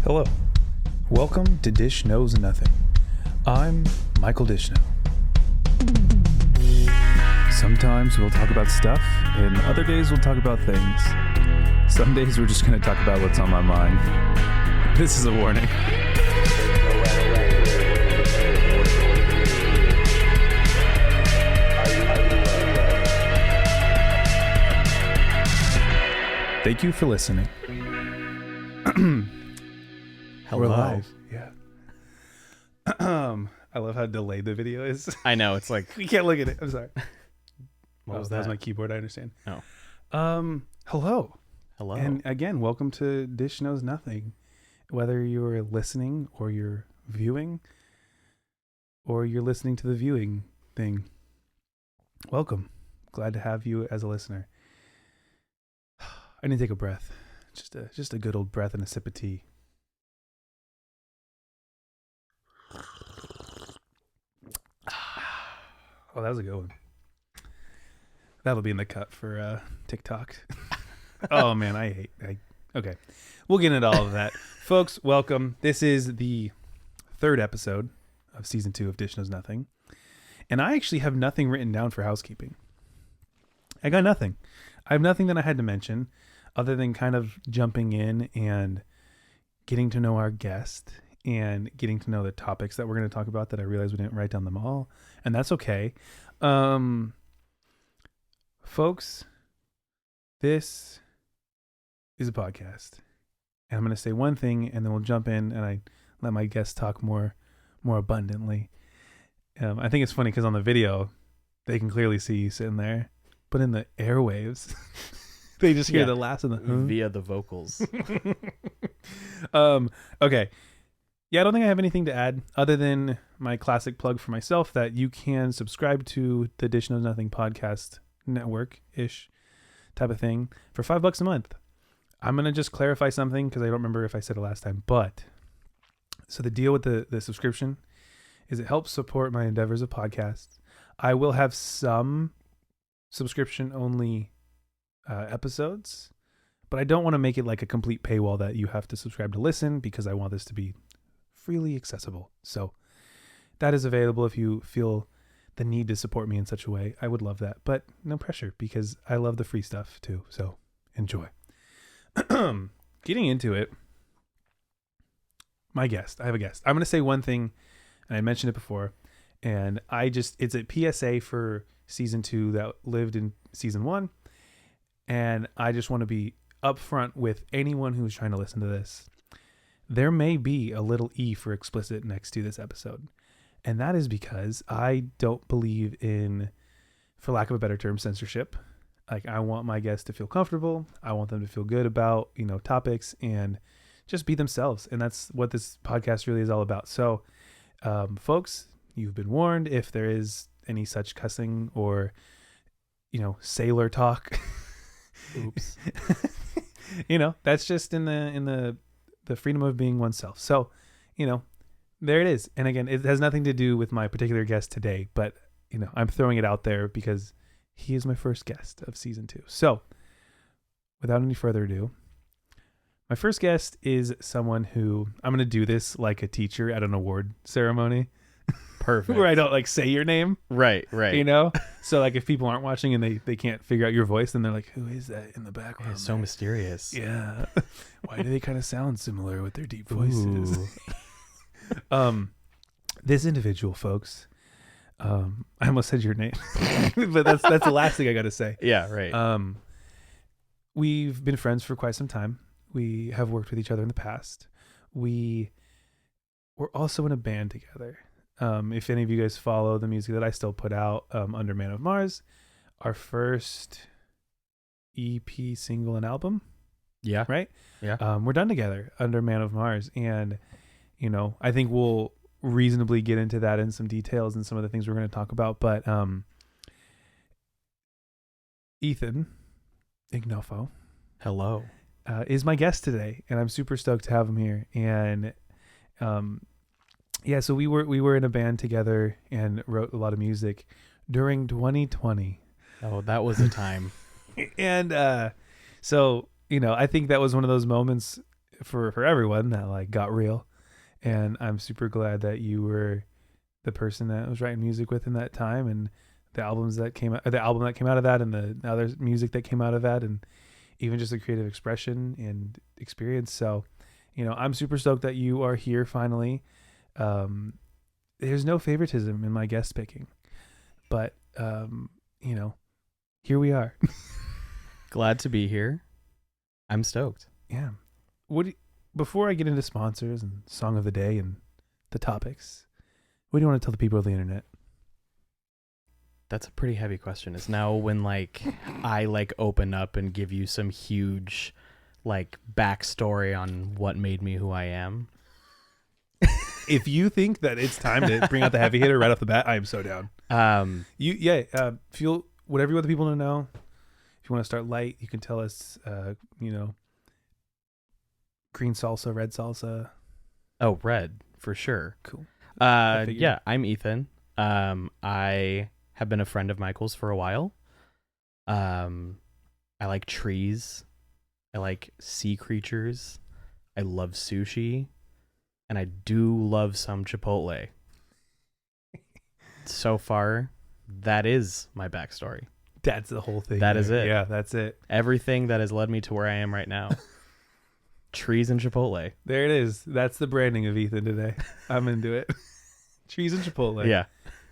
Hello. Welcome to Dish Knows Nothing. I'm Michael Dishnow. Sometimes we'll talk about stuff, and other days we'll talk about things. Some days we're just going to talk about what's on my mind. This is a warning. Thank you for listening. We're live. Yeah. I love how delayed the video is. I know, it's like We can't look at it. I'm sorry. What was That was that? my keyboard. I understand. Oh. Hello. Hello. And again, welcome to Dish Knows Nothing. Whether you're listening or you're viewing or you're listening to the viewing thing, welcome. Glad to have you as a listener. I need to take a breath. Just a good old breath and a sip of tea. Oh, that was a good one. That'll be in the cut for TikTok. Oh man, okay. We'll get into all of that. Folks, welcome. This is the third episode of season 2 of Dish Knows Nothing. And I actually have nothing written down for housekeeping. I got nothing. I have nothing that I had to mention other than kind of jumping in and getting to know our guest and getting to know the topics that we're going to talk about that I realized we didn't write down them all. And that's okay. Folks, this is a podcast. And I'm going to say one thing and then we'll jump in and I let my guest talk more abundantly. I think it's funny because on the video, they can clearly see you sitting there. But in the airwaves, they just hear the last of the via the vocals. Okay. Yeah, I don't think I have anything to add other than my classic plug for myself that you can subscribe to the Dish Knows Nothing podcast network-ish type of thing for $5 a month. I'm going to just clarify something because I don't remember if I said it last time. But so the deal with the subscription is it helps support my endeavors of podcasts. I will have some subscription-only episodes, but I don't want to make it like a complete paywall that you have to subscribe to listen because I want this to be freely accessible. So that is available if you feel the need to support me in such a way. I would love that, but no pressure because I love the free stuff too. So enjoy. Getting into it, my guest. I have a guest. I'm going to say one thing, and I mentioned it before, and it's a PSA for season 2 that lived in season 1. And I just want to be upfront with anyone who's trying to listen to this. There may be a little E for explicit next to this episode. And that is because I don't believe in, for lack of a better term, censorship. Like, I want my guests to feel comfortable. I want them to feel good about, topics and just be themselves. And that's what this podcast really is all about. So, folks, you've been warned if there is any such cussing or, sailor talk. Oops. That's just in the freedom of being oneself. So, there it is. And again, it has nothing to do with my particular guest today, but I'm throwing it out there because he is my first guest of season 2. So without any further ado, my first guest is someone who I'm going to do this like a teacher at an award ceremony. Perfect. Where I don't say your name. Right. So like if people aren't watching and they can't figure out your voice, then they're like, who is that in the background? It's so mysterious. Yeah. Why do they kind of sound similar with their deep voices? This individual, folks, I almost said your name, but that's the last thing I got to say. Yeah. Right. We've been friends for quite some time. We have worked with each other in the past. We were also in a band together. If any of you guys follow the music that I still put out under Man of Mars, our first EP, single, and album. Yeah. Right? Yeah. We're done together under Man of Mars. And, I think we'll reasonably get into that in some details and some of the things we're going to talk about. But Ethan Ignofo. Hello. Is my guest today. And I'm super stoked to have him here. And so we were in a band together and wrote a lot of music during 2020. Oh, that was a time. And so, I think that was one of those moments for everyone that like got real, and I'm super glad that you were the person that was writing music with in that time, and the album that came out of that, and the other music that came out of that, and even just the creative expression and experience. So, I'm super stoked that you are here finally. There's no favoritism in my guest picking, but here we are. Glad to be here. I'm stoked. Yeah. Before I get into sponsors and song of the day and the topics, what do you want to tell the people of the internet? That's a pretty heavy question. It's now when I open up and give you some huge backstory on what made me who I am. If you think that it's time to bring out the heavy hitter right off the bat, I am so down. Feel whatever you want the people to know. If you want to start light, you can tell us, green salsa, red salsa. Oh, red for sure. Cool. Yeah, I'm Ethan. I have been a friend of Michael's for a while. I like trees. I like sea creatures. I love sushi. And I do love some Chipotle. So far, that is my backstory. That's the whole thing. That is it. Yeah, that's it. Everything that has led me to where I am right now. Trees and Chipotle. There it is. That's the branding of Ethan today. I'm into it. Trees and Chipotle. Yeah.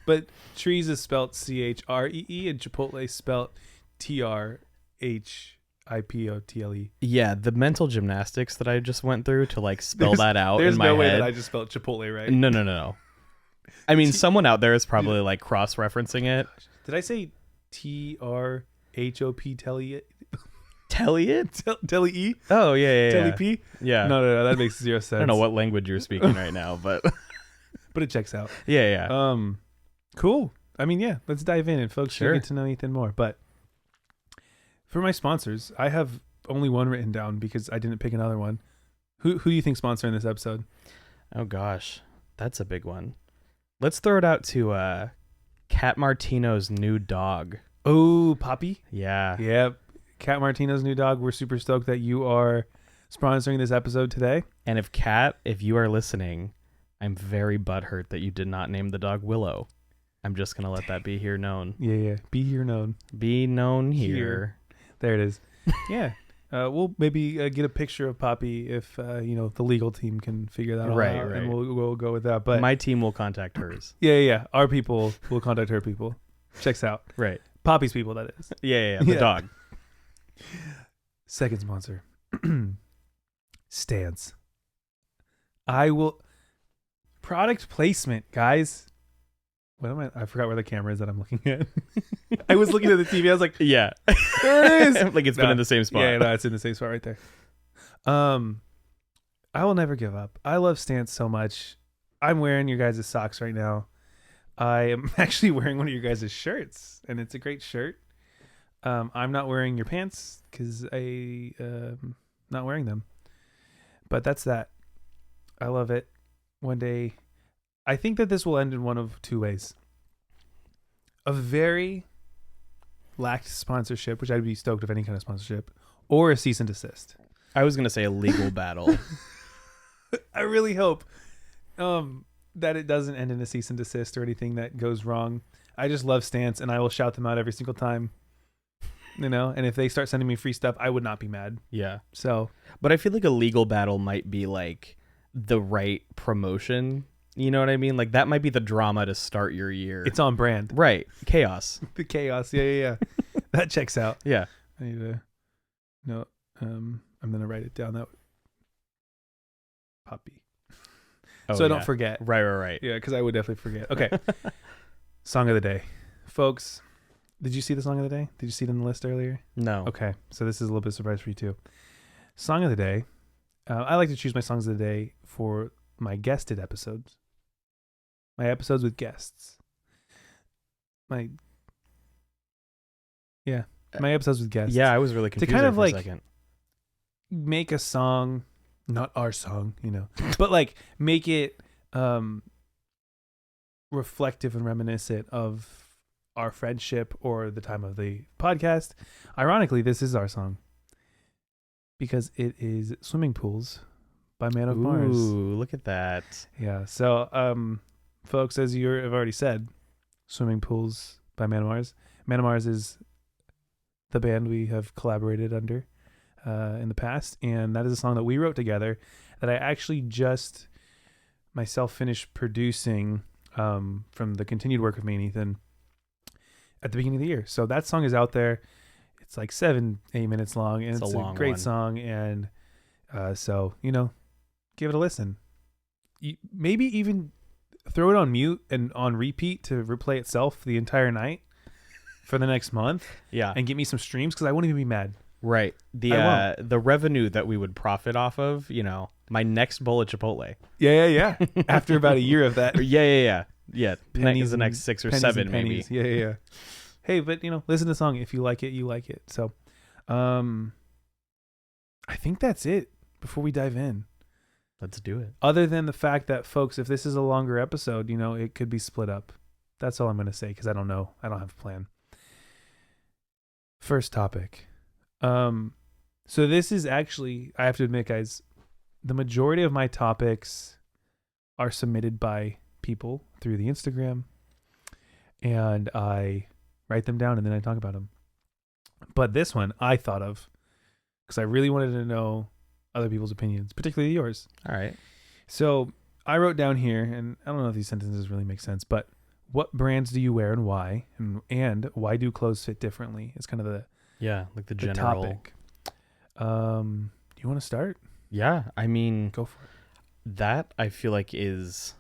But trees is spelled CHREE and Chipotle spelled TRHIPOTLE. Yeah, the mental gymnastics that I just went through to spell that out in my head. There's no way that I just spelled Chipotle right. No. I mean, someone out there is probably cross-referencing it. Did I say TRHOP Telly? Telly? Oh, yeah. Telly P? Yeah. No, that makes zero sense. I don't know what language you're speaking right now, but but it checks out. Yeah. Cool. I mean, yeah, let's dive in and folks should get to know Ethan more. But for my sponsors, I have only one written down because I didn't pick another one. Who do you think sponsoring this episode? Oh gosh, that's a big one. Let's throw it out to Cat Martino's new dog. Oh, Poppy? Yeah. Yep. Cat Martino's new dog. We're super stoked that you are sponsoring this episode today. And if you are listening, I'm very butthurt that you did not name the dog Willow. I'm just going to let that be here known. Yeah. Be here known. Be known here. There it is. Yeah. We'll maybe get a picture of Poppy if, the legal team can figure that out. Right. And we'll go with that. But my team will contact hers. Yeah. Our people will contact her people. Checks out. Right. Poppy's people, that is. Yeah. The dog. Second sponsor. Stance. Product placement, guys. What am I forgot where the camera is that I'm looking at. I was looking at the TV. I was like, yeah, there it is. It's been in the same spot. Yeah, no, it's in the same spot right there. I will never give up. I love Stance so much. I'm wearing your guys' socks right now. I am actually wearing one of your guys' shirts, and it's a great shirt. I'm not wearing your pants because I'm not wearing them. But that's that. I love it. One day, I think that this will end in one of two ways. A very lacked sponsorship, which I'd be stoked of any kind of sponsorship, or a cease and desist. I was going to say a legal battle. I really hope that it doesn't end in a cease and desist or anything that goes wrong. I just love Stance, and I will shout them out every single time. And if they start sending me free stuff, I would not be mad. Yeah. So, but I feel like a legal battle might be the right promotion. You know what I mean? That might be the drama to start your year. It's on brand. Right. Chaos. The chaos. Yeah. That checks out. Yeah. I need to I'm going to write it down. That Poppy. So I don't forget. Right. Yeah, because I would definitely forget. Okay. Song of the day. Folks, did you see the song of the day? Did you see it in the list earlier? No. Okay. So this is a little bit of a surprise for you too. Song of the day. I like to choose my songs of the day for my guested episodes. My episodes with guests. My episodes with guests. Yeah, I was really confused kind of for a second. Make a song, not our song, but make it reflective and reminiscent of our friendship or the time of the podcast. Ironically, this is our song because it is Swimming Pools by Man of Mars. Ooh, look at that. Yeah. So, folks, as you have already said, Swimming Pools by Man of Mars. Man of Mars is the band we have collaborated under in the past, and that is a song that we wrote together that I actually just myself finished producing from the continued work of me and Ethan at the beginning of the year. So that song is out there. It's like 7-8 minutes long, and it's a great song. And so, give it a listen. Maybe even throw it on mute and on repeat to replay itself the entire night for the next month. Yeah. And get me some streams, because I won't even be mad. Right. The revenue that we would profit off of, my next bowl of Chipotle. Yeah. After about a year of that. Yeah. Pennies the next 6 or 7 maybe. Yeah. Hey, but listen to the song. If you like it, you like it. So, I think that's it before we dive in. Let's do it. Other than the fact that, folks, if this is a longer episode, it could be split up. That's all I'm going to say, because I don't know. I don't have a plan. First topic. So this is actually, I have to admit, guys, the majority of my topics are submitted by people through the Instagram, and I write them down and then I talk about them. But this one I thought of because I really wanted to know other people's opinions, particularly yours. All right. So I wrote down here, and I don't know if these sentences really make sense, but what brands do you wear and why? And why do clothes fit differently? It's kind of the like the general topic. You want to start? Yeah, I mean, Go for it. that I feel like is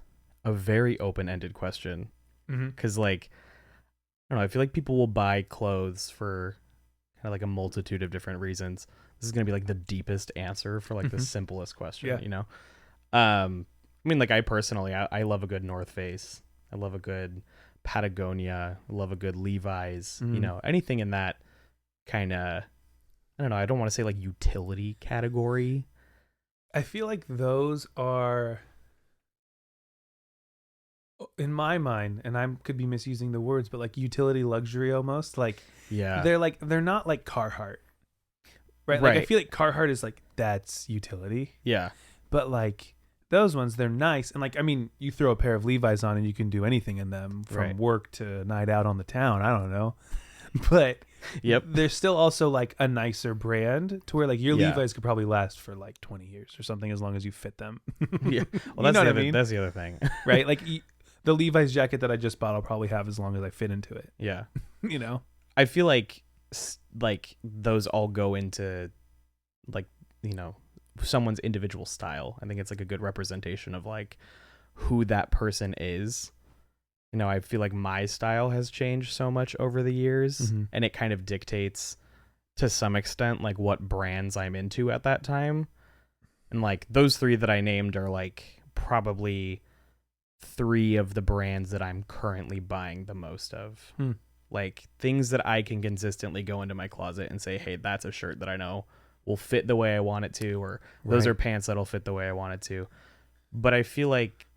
a very open-ended question, because I don't know, I feel like people will buy clothes for kind of like a multitude of different reasons. This is gonna be like the deepest answer for like the simplest question. I mean, like, I personally, I love a good North Face. I love a good Patagonia. I love a good Levi's. Anything in that kind of, I don't know, I don't want to say like utility category. I feel like those are, in my mind, and I could be misusing the words, but like utility luxury almost. Like, they're not like Carhartt, right? Like, I feel like Carhartt is like, that's utility. Yeah. But like those ones, they're nice. And like, I mean, you throw a pair of Levi's on and you can do anything in them, from work to night out on the town. I don't know. But they're still also like a nicer brand, to where like your Levi's could probably last for like 20 years or something, as long as you fit them. Yeah. Well, that's the other thing. Right? Like the Levi's jacket that I just bought, I'll probably have as long as I fit into it. Yeah. I feel like those all go into like, someone's individual style. I think it's like a good representation of like who that person is. I feel like my style has changed so much over the years, and it kind of dictates to some extent like what brands I'm into at that time. And like those 3 that I named are like probably 3 of the brands that I'm currently buying the most of. Like things that I can consistently go into my closet and say, hey, that's a shirt that I know will fit the way I want it to, or those are pants that'll fit the way I want it to. But I feel like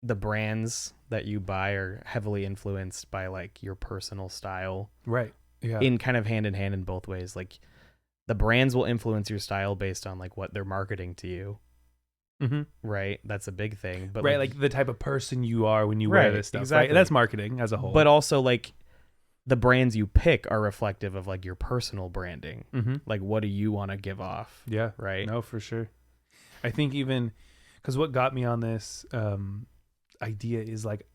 the brands that you buy are heavily influenced by like your personal style. Right. Yeah. In kind of hand in hand in both ways. Like the brands will influence your style based on like what they're marketing to you. Right. That's a big thing. But like the type of person you are when you wear this stuff. Exactly. Right? That's marketing as a whole. But also like the brands you pick are reflective of like your personal branding. Like, what do you want to give off? Yeah. Right. No, for sure. I think even because what got me on this idea is like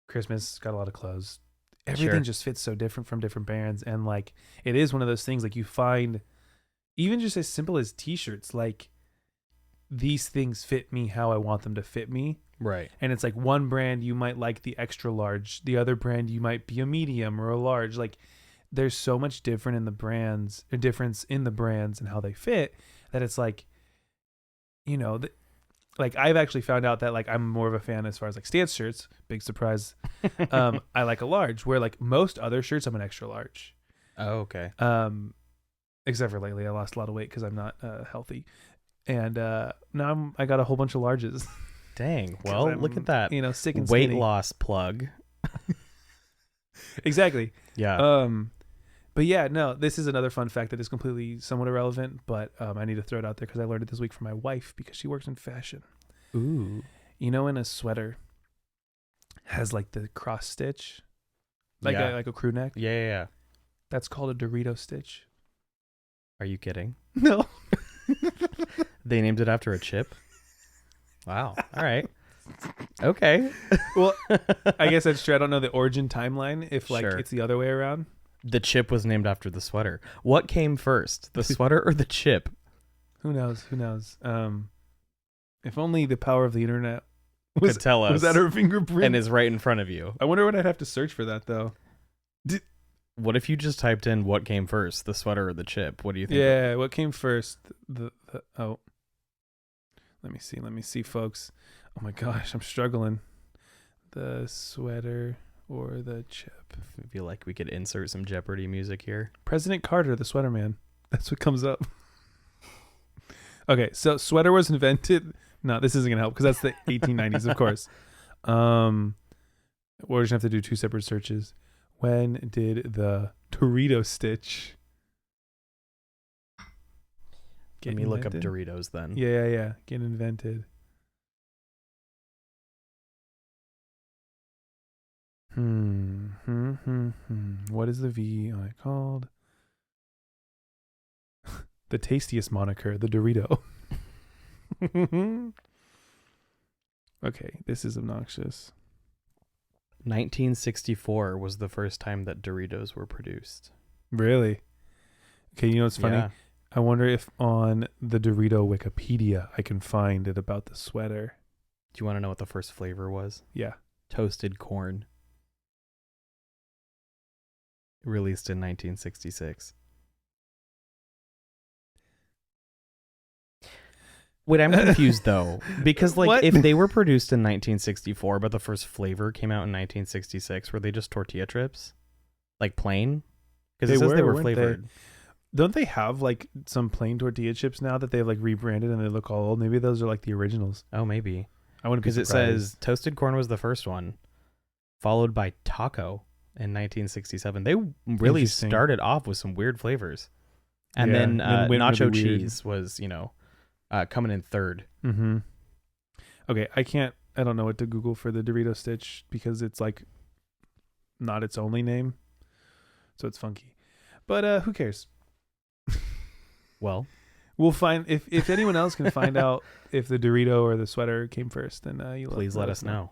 Christmas got a lot of clothes. Everything just fits so different from different brands. And like, it is one of those things like you find even just as simple as t-shirts, like these things fit me how I want them to fit me. Right. And it's like one brand you might like the extra large, the other brand you might be a medium or a large. Like there's so much difference in the brands and how they fit, that it's like, like I've actually found out that like I'm more of a fan as far as like stance shirts. Big surprise. I like a large, where like most other shirts I'm an extra large. Oh, okay. Except for lately I lost a lot of weight because I'm not healthy, and now I got a whole bunch of larges. Dang. Well, look at that. Sick and weight skinny. loss plug. Exactly. Yeah. But yeah, no, this is another fun fact that is completely somewhat irrelevant, but I need to throw it out there because I learned it this week from my wife because she works in fashion. Ooh. You know, when a sweater has like the cross stitch, like Yeah. a crew neck, Yeah. that's called a Dorito stitch. Are you kidding? No. They named it after a chip? Wow. All right. Okay. Well, I guess that's true. I don't know the origin timeline if like Sure. it's the other way around. The chip was named after the sweater. What came first, the sweater or the chip? Who knows? If only the power of the internet Could tell us. was at her fingerprint. And is right in front of you. I wonder what I'd have to search for that though. What if you just typed in what came first, the sweater or the chip? What do you think? Yeah, what came first? Oh, let me see, folks. Oh my gosh, I'm struggling. The sweater or the chip? I feel like we could insert some Jeopardy music here. President Carter, the sweater man. That's what comes up. Okay, so sweater was invented. No, this isn't gonna help because that's the 1890s, of course. We're just gonna have to do two separate searches. When did the Dorito stitch Let me look up invented? Doritos then. Yeah. Get invented. What is the VI called? The tastiest moniker, the Dorito. Okay, this is obnoxious. 1964 was the first time that Doritos were produced. Really? Okay, you know what's funny? Yeah. I wonder if on the Dorito Wikipedia I can find it about the sweater. Do you want to know what the first flavor was? Yeah. Toasted corn. Released in 1966. Wait, I'm confused though, because like What? if they were produced in 1964, but the first flavor came out in 1966, were they just tortilla chips, like plain? Because it says they were weren't they? flavored. Don't they have like some plain tortilla chips now that they've like rebranded and they look all old? Maybe those are like the originals. Oh, maybe I wouldn't be because it surprised. says toasted corn was the first one, followed by taco in 1967. They really Interesting. started off with some weird flavors, and Yeah, then then went nacho really weird. cheese was coming in third. Mm-hmm. Okay, I don't know what to Google for the Dorito Stitch because it's like not its only name, so it's funky. But who cares? Well, We'll find if anyone else can find out if the Dorito or the sweater came first, then please let us know.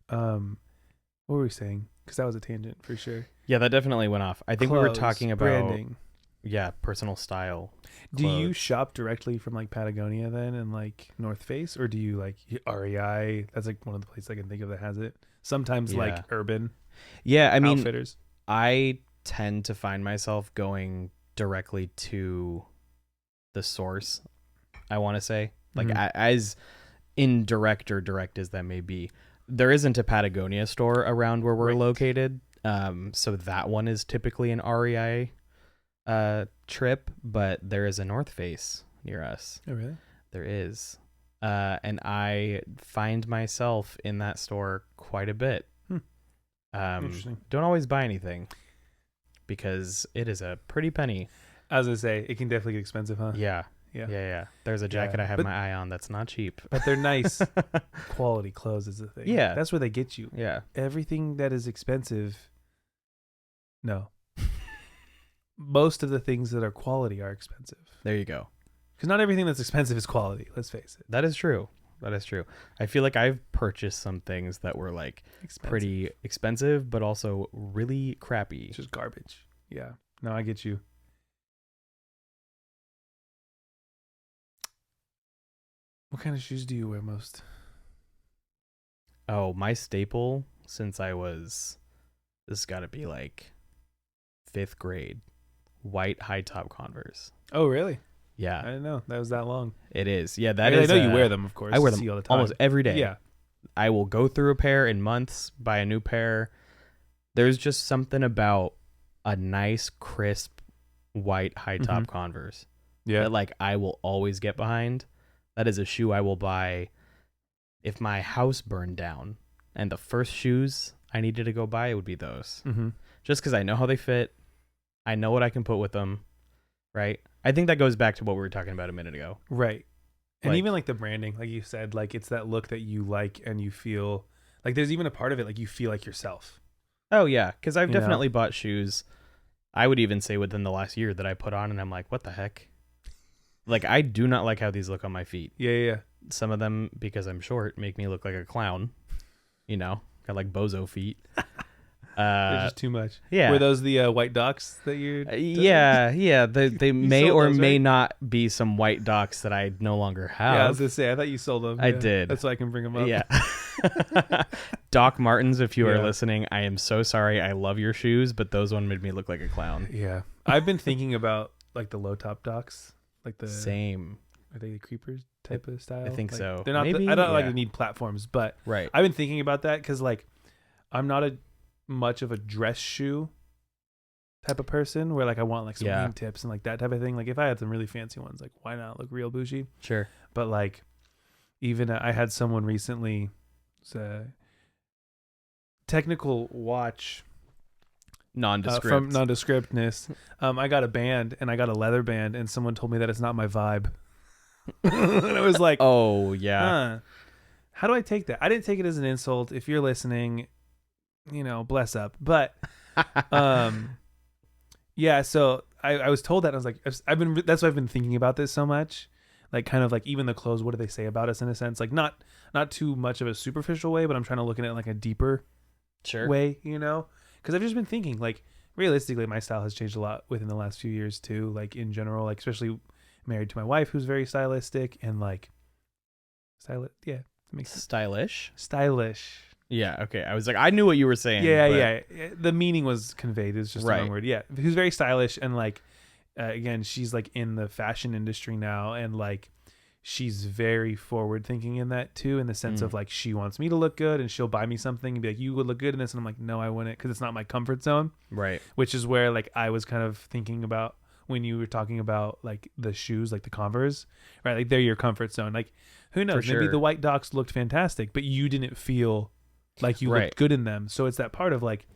What were we saying? Because that was a tangent for sure. Yeah, that definitely went off. I think we were Clothes, talking about branding. Yeah, personal style. Do you clothes. shop directly from like Patagonia then and like North Face, or do you like REI? That's like one of the places I can think of that has it. Sometimes like Yeah. Urban Yeah, I mean, Outfitters. I tend to find myself going directly to the source. I want to say, like, Mhm. as indirect or direct as that may be, there isn't a Patagonia store around where we're Right. located. So that one is typically an REI trip, but there is a North Face near us. Oh really? There is. And I find myself in that store quite a bit. Interesting. Don't always buy anything because it is a pretty penny. As I say, it can definitely get expensive, huh? Yeah. Yeah. There's a jacket Yeah, I have but- my eye on that's not cheap. But they're nice. Quality clothes is the thing. Yeah. That's where they get you. Yeah. Everything that is expensive, no. Most of the things that are quality are expensive. There you go. Because not everything that's expensive is quality. Let's face it. That is true. That is true. I feel like I've purchased some things that were like Expensive. pretty expensive, but also really crappy. It's just garbage. Yeah. No, I get you. What kind of shoes do you wear most? Oh, my staple since this has got to be like 5th grade, white high top Converse. Oh, really? I Yeah, didn't know that was that long. it is. Yeah, I that mean, is. I know you wear them, of course. I wear You them see all the time. almost every day. Yeah. I will go through a pair in months, buy a new pair. There's just something about a nice, crisp, white high top Mhm. Converse Yeah. that like I will always get behind. That is a shoe I will buy if my house burned down, and the first shoes I needed to go buy, it would be those. Mm-hmm. Just because I know how they fit, I know what I can put with them, right? I think that goes back to what we were talking about a minute ago. Right. And Like- even like the branding, like you said, like it's that look that you like and you feel like there's even a part of it like you feel like yourself. Oh yeah, because I've You know? definitely bought shoes. I would even say within the last year that I put on, and I'm like, what the heck? Like, I do not like how these look on my feet. Yeah. Some of them, because I'm short, make me look like a clown. You know, got like bozo feet. They're just too much. Yeah. Were those the white docs that you're? Yeah. They may sold or those, may right? not be some white docs that I no longer have. Yeah, I was gonna say. I thought you sold them. I Yeah. did. That's why I can bring them up. Yeah. Doc Martens, if you are Yeah. listening, I am so sorry. I love your shoes, but those one made me look like a clown. Yeah. I've been thinking about like the low top docs, like the Same. are they the creepers type of style? I think Like, so. They're not. Maybe, I don't like yeah. need platforms, but Right. I've been thinking about that because like I'm not a much of a dress shoe type of person where like I want like some Yeah. wingtips and like that type of thing. Like if I had some really fancy ones, like why not look real bougie? Sure. But like even I had someone recently, it's a technical watch Nondescript. from nondescriptness. I got a band and I got a leather band and someone told me that it's not my vibe. And I was like, Oh, yeah. huh. How do I take that? I didn't take it as an insult. If you're listening, bless up. But yeah, so I was told that and I was like, that's why I've been thinking about this so much. Like kind of like even the clothes, what do they say about us in a sense? Like not too much of a superficial way, but I'm trying to look at it like a deeper Sure. way, because I've just been thinking like realistically my style has changed a lot within the last few years too, like in general, like especially married to my wife who's very stylistic and like stylish. Yeah, it makes sense. Stylish. Yeah. Okay. I was like, I knew what you were saying. Yeah. but- The meaning was conveyed. It's just the Right. wrong word. Yeah, who's very stylish and like again, she's like in the fashion industry now and like she's very forward thinking in that too, in the sense of like she wants me to look good and she'll buy me something and be like, you would look good in this, and I'm like, no, I wouldn't, because it's not my comfort zone. Right. Which is where like I was kind of thinking about when you were talking about like the shoes, like the Converse, right? Like they're your comfort zone. Like who knows? For Maybe sure. the white docs looked fantastic, but you didn't feel like you Right. looked good in them. So it's that part of like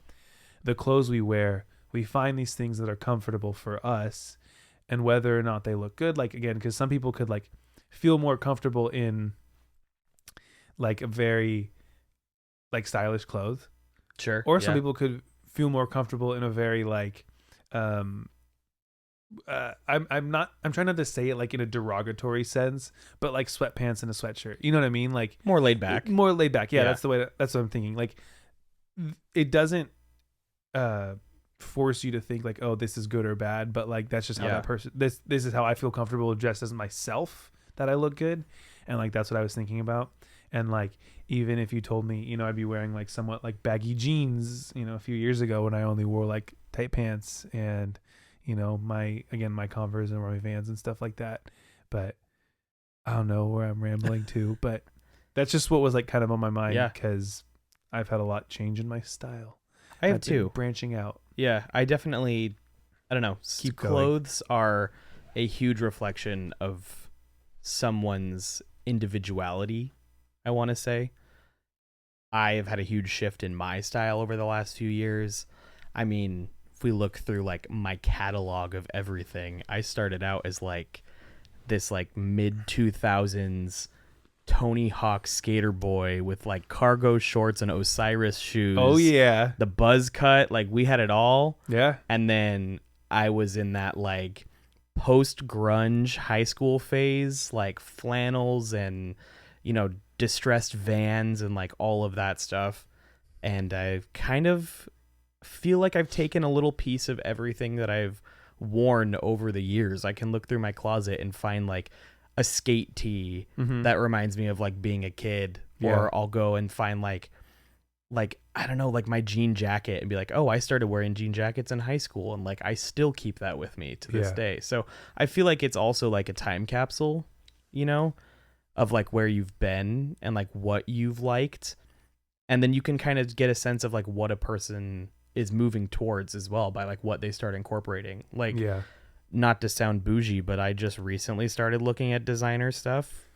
the clothes we wear, we find these things that are comfortable for us, and whether or not they look good. Like again, because some people could like feel more comfortable in like a very like stylish clothes, Sure. or some yeah. people could feel more comfortable in a very like I'm trying not to say it like in a derogatory sense, but like sweatpants and a sweatshirt, you know what I mean? Like More laid back. more laid back. Yeah, Yeah. that's what I'm thinking. Like it doesn't force you to think like, oh, this is good or bad, but like that's just how Yeah. that person this is how I feel comfortable dressed as myself, that I look good. And like that's what I was thinking about. And like even if you told me, I'd be wearing like somewhat like baggy jeans, a few years ago when I only wore like tight pants and my Converse and my Vans and stuff like that. But I don't know where I'm rambling to, but that's just what was like kind of on my mind, Yeah. because I've had a lot change in my style. I have I've been too. branching out. Yeah, I definitely, I don't know. Keep going. Clothes are a huge reflection of someone's individuality, I want to say. I have had a huge shift in my style over the last few years. I mean, if we look through like my catalog of everything, I started out as like this like mid 2000s Tony Hawk skater boy with like cargo shorts and Osiris shoes. Oh yeah. The buzz cut, like we had it all. Yeah. And then I was in that like post grunge high school phase, like flannels and distressed Vans and like all of that stuff. And I kind of feel like I've taken a little piece of everything that I've worn over the years. I can look through my closet and find like a skate tee that reminds me of like being a kid. Yeah. Or I'll go and find like I don't know, like my jean jacket and be like, oh, I started wearing jean jackets in high school, and like I still keep that with me to this Yeah. day. So I feel like it's also like a time capsule, of like where you've been and like what you've liked, and then you can kind of get a sense of like what a person is moving towards as well by like what they start incorporating. Like, Yeah. not to sound bougie, but I just recently started looking at designer stuff.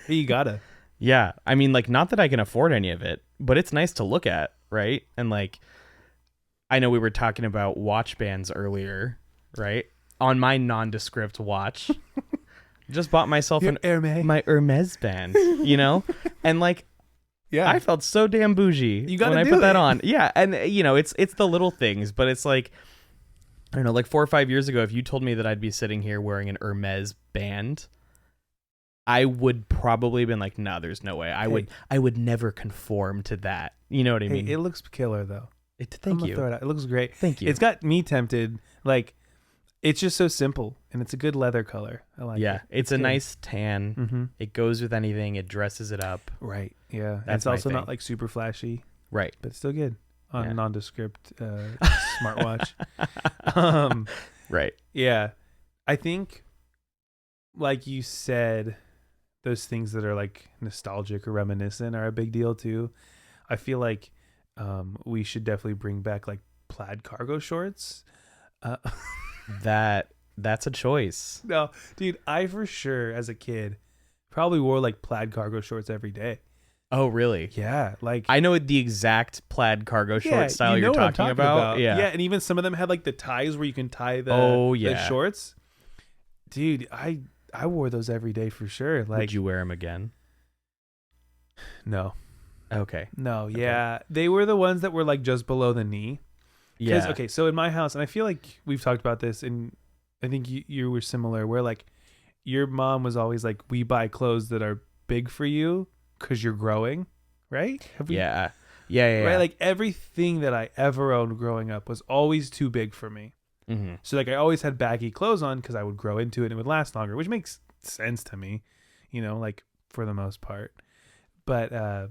Hey, you gotta. Yeah, I mean, like, not that I can afford any of it, but it's nice to look at, right? And like, I know we were talking about watch bands earlier, right? On my nondescript watch, just bought myself my Hermes band, you know? And like, Yeah. I felt so damn bougie when I put that on. Yeah, and you know, it's the little things, but it's like, I don't know, like 4 or 5 years ago, if you told me that I'd be sitting here wearing an Hermes band, I would probably have been like, no, there's no way. I would never conform to that. You know what I mean? It looks killer though. Thank you. Throw it out. It looks great. Thank you. It's got me tempted. Like, it's just so simple, and it's a good leather color. I like it. Yeah, it's a good. nice tan. Mm-hmm. It goes with anything. It dresses it up. Right. Yeah. That's It's also my not thing. like super flashy, Right. but still good on Yeah. a nondescript smartwatch. Right. Yeah. I think, like you said, those things that are like nostalgic or reminiscent are a big deal too. I feel like we should definitely bring back like plaid cargo shorts. That's a choice. No, dude, I for sure as a kid probably wore like plaid cargo shorts every day. Oh, really? Yeah, like I know the exact plaid cargo short style you know you're what I'm talking about. Yeah. Yeah, and even some of them had like the ties where you can tie the the shorts. Dude, I wore those every day for sure. Like, would you wear them again? No. Okay. No, yeah. They were the ones that were like just below the knee. Yeah. Okay, so in my house, and I feel like we've talked about this, and I think you were similar, where like your mom was always like, we buy clothes that are big for you because you're growing, right? Yeah. Right? Like everything that I ever owned growing up was always too big for me. Mm-hmm. So like I always had baggy clothes on because I would grow into it and it would last longer, which makes sense to me, you know, like for the most part. But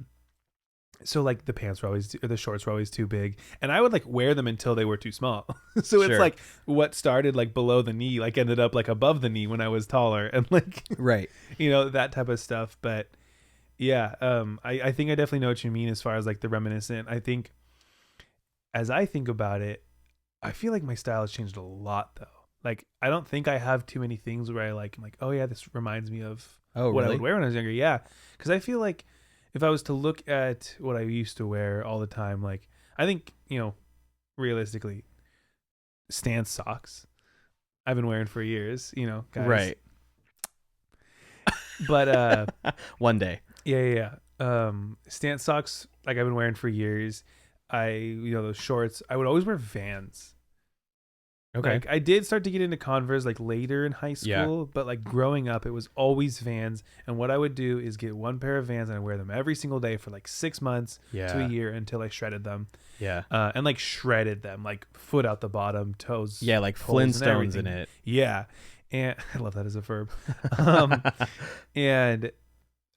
so like the pants were always, or the shorts were always too big, and I would like wear them until they were too small. So it's like what started like below the knee, like ended up like above the knee when I was taller, and like Right. you know, that type of stuff. But yeah, I think I definitely know what you mean as far as like the reminiscent. I think as I think about it, I feel like my style has changed a lot though. Like I don't think I have too many things where I'm like, oh yeah, this reminds me of what I would wear when I was younger. Yeah, because I feel like if I was to look at what I used to wear all the time, like I think, you know, realistically, stance socks I've been wearing for years, you know, guys. Right. But one day. yeah. Stance socks like I've been wearing for years. Those shorts. I would always wear Vans. Okay. Like I did start to get into Converse like later in high school, but like growing up, it was always Vans. And what I would do is get one pair of Vans and I wear them every single day for like 6 months to a year until I shredded them. Yeah. And like shredded them, like foot out the bottom, toes. Yeah, like Flintstones in it. Yeah. And I love that as a verb. And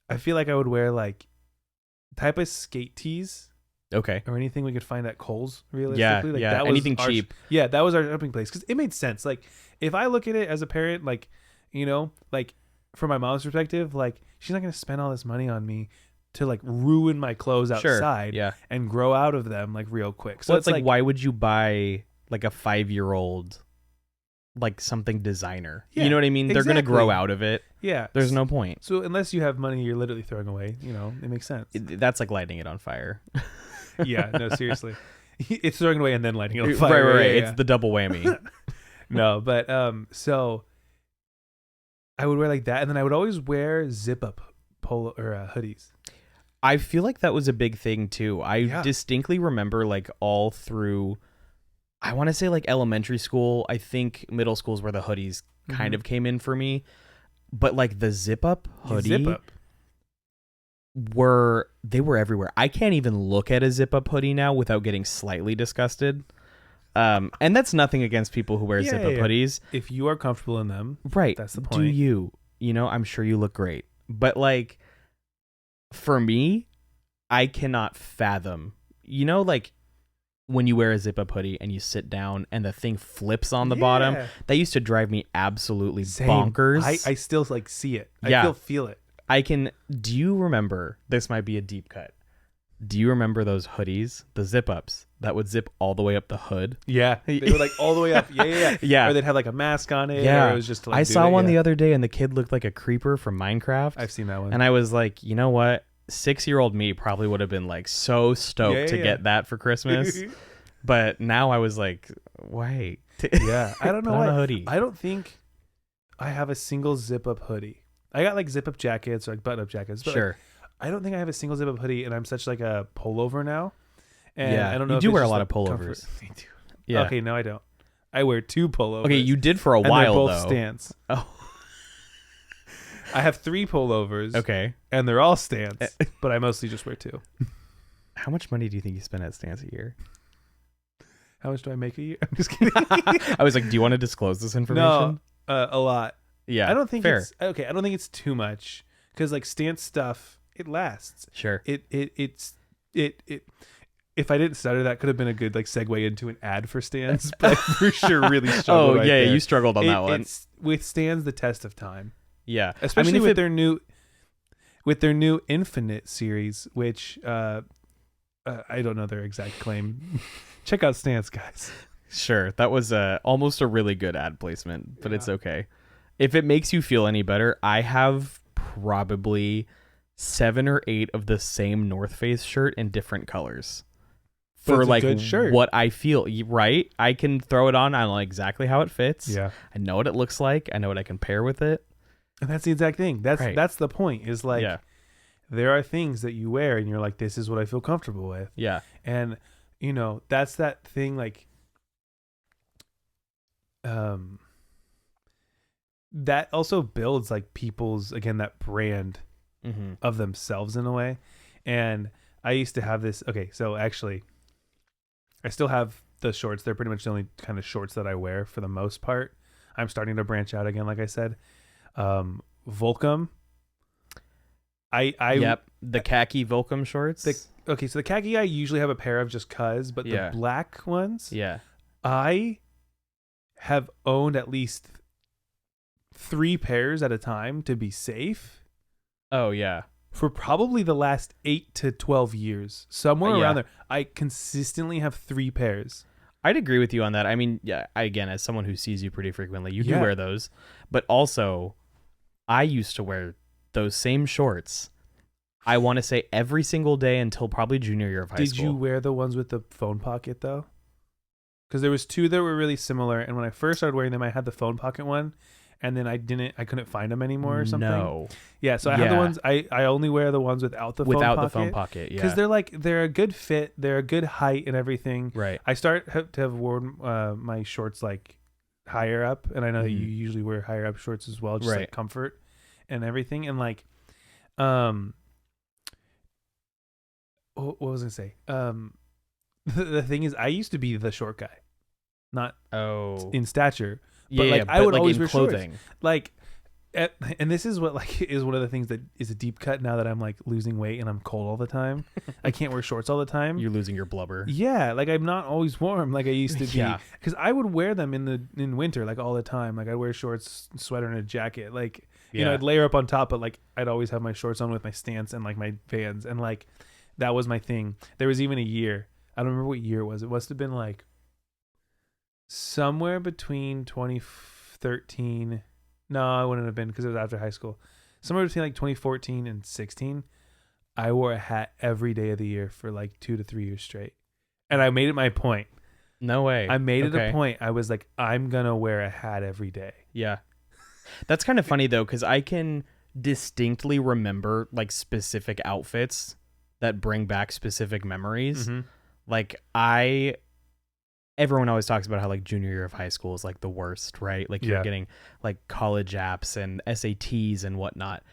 I feel like I would wear like type of skate tees. Okay. Or anything we could find at Kohl's, realistically. Like, that was anything cheap. That was our shopping place because it made sense. Like, if I look at it as a parent, like, you know, like from my mom's perspective, like she's not going to spend all this money on me to like ruin my clothes outside and grow out of them like real quick. So it's like, why would you buy like a 5-year-old like something designer? Yeah, you know what I mean? They're going to grow out of it. Yeah. There's no point. So unless you have money you're literally throwing away, you know, it makes sense. That's like lighting it on fire. Yeah, no, seriously. It's throwing it away and then lighting it on fire. Right. It's the double whammy. No, but so I would wear like that, and then I would always wear zip up polo or hoodies. I feel like that was a big thing too. I distinctly remember like all through, I want to say like elementary school. I think middle school is where the hoodies kind of came in for me. But like the zip up hoodie were everywhere. I can't even look at a zip up hoodie now without getting slightly disgusted. And that's nothing against people who wear zip up hoodies. If you are comfortable in them, right? That's the point. Do you? You know, I'm sure you look great, but like for me, I cannot fathom. You know, like when you wear a zip up hoodie and you sit down and the thing flips on the bottom, that used to drive me absolutely bonkers. I still like see it. I feel it. Do you remember, this might be a deep cut. Do you remember those hoodies, the zip ups that would zip all the way up the hood? Yeah. They were like all the way up. Yeah. Or they'd have like a mask on it. Yeah. Or it was just to, like, I saw one the other day and the kid looked like a creeper from Minecraft. I've seen that one. And I was like, you know what? 6-year-old me probably would have been like so stoked to get that for Christmas. But now I was like, wait. Yeah, I don't know Put on why. a hoodie. I don't think I have a single zip up hoodie. I got like zip up jackets or like button up jackets, but Sure. like, I don't think I have a single zip up hoodie, and I'm such like a pullover now. And Yeah, I don't know. you if do it's wear a just, lot like, of pullovers. comfort. I do. Yeah. Okay, no, I don't. I wear 2 pullovers. Okay, you did for a and while they're both though. stance. Oh. I have 3 pullovers. Okay. And they're all stance, but I mostly just wear 2. How much money do you think you spend at Stance a year? How much do I make a year? I'm just kidding. I was like, do you want to disclose this information? No, a lot. Yeah. I don't think fair. it's okay. I don't think it's too much because like stance stuff, it lasts. Sure. It's if I didn't stutter, that could have been a good like segue into an ad for Stance, but I for sure really struggled. Oh, right yeah, there. you struggled on that one. It withstands the test of time. Yeah. Especially I mean, with their new Infinite series, which I don't know their exact claim. Check out Stance, guys. Sure. That was almost a really good ad placement, but Yeah. it's okay. If it makes you feel any better, I have probably 7 or 8 of the same North Face shirt in different colors. But For it's a like good shirt. what I feel, right? I can throw it on. I know exactly how it fits. Yeah. I know what it looks like. I know what I can pair with it. And that's the exact thing. That's Right. that's the point. Is like Yeah. there are things that you wear and you're like, this is what I feel comfortable with. Yeah. And you know, that's that thing like that also builds like people's again that brand Mm-hmm. of themselves in a way. And I used to have this so actually I still have the shorts. They're pretty much the only kind of shorts that I wear for the most part. I'm starting to branch out again, like I said. Volcom. Yep. The khaki Volcom shorts. So the khaki I usually have a pair of just cuz, but Yeah. the black ones, yeah. I have owned at least 3 pairs at a time to be safe Oh, yeah. for probably the last 8 to 12 years. Somewhere Yeah. around there. I consistently have 3 pairs. I'd agree with you on that. I mean, yeah, again, as someone who sees you pretty frequently, you do Yeah. wear those. But also, I used to wear those same shorts, I want to say every single day until probably junior year of high Did school. you wear the ones with the phone pocket though? Because there was 2 that were really similar, and when I first started wearing them, I had the phone pocket one, and then I couldn't find them anymore or something. No. Yeah, so I have the Yeah. ones I only wear the ones without the Without phone the pocket. phone pocket, yeah. Because they're a good fit, they're a good height and everything. Right. I to have worn my shorts like higher up, and I know that you usually wear higher up shorts as well, just Right. like comfort and everything. And like, what was I gonna say? The thing is, I used to be the short guy, not Oh. in stature, Yeah, but like yeah, I would like always in wear clothing. shorts. Like, and this is what like is one of the things that is a deep cut now that I'm like losing weight and I'm cold all the time. I can't wear shorts all the time. You're losing your blubber. Yeah, like I'm not always warm like I used to be. Yeah. Because I would wear them in winter like all the time. Like I'd wear shorts, sweater, and a jacket. Like you know, Yeah. I'd layer up on top, but like I'd always have my shorts on with my Stance and like my Vans, and like that was my thing. There was even a year. I don't remember what year it was. It must have been like somewhere between 2013. No, it wouldn't have been because it was after high school. Somewhere between like 2014 and 16. I wore a hat every day of the year for like 2 to 3 years straight. And I made it my point. No way. I made it Okay. a point. I was like, I'm going to wear a hat every day. Yeah. That's kind of funny though, because I can distinctly remember like specific outfits that bring back specific memories. Mm-hmm. Like everyone always talks about how like junior year of high school is like the worst, right? Like you're Yeah. getting like college apps and SATs and whatnot.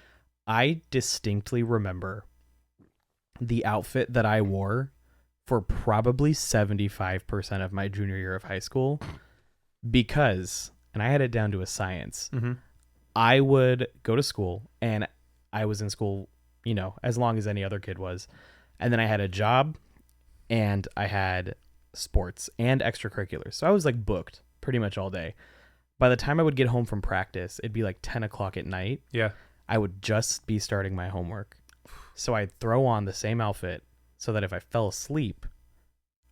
I distinctly remember the outfit that I wore for probably 75% of my junior year of high school because, and I had it down to a science, Mm-hmm. I would go to school and I was in school, you know, as long as any other kid was. And then I had a job and I had sports and extracurriculars. So I was like booked pretty much all day. By the time I would get home from practice, it'd be like 10 o'clock at night. Yeah. I would just be starting my homework. So I'd throw on the same outfit so that if I fell asleep,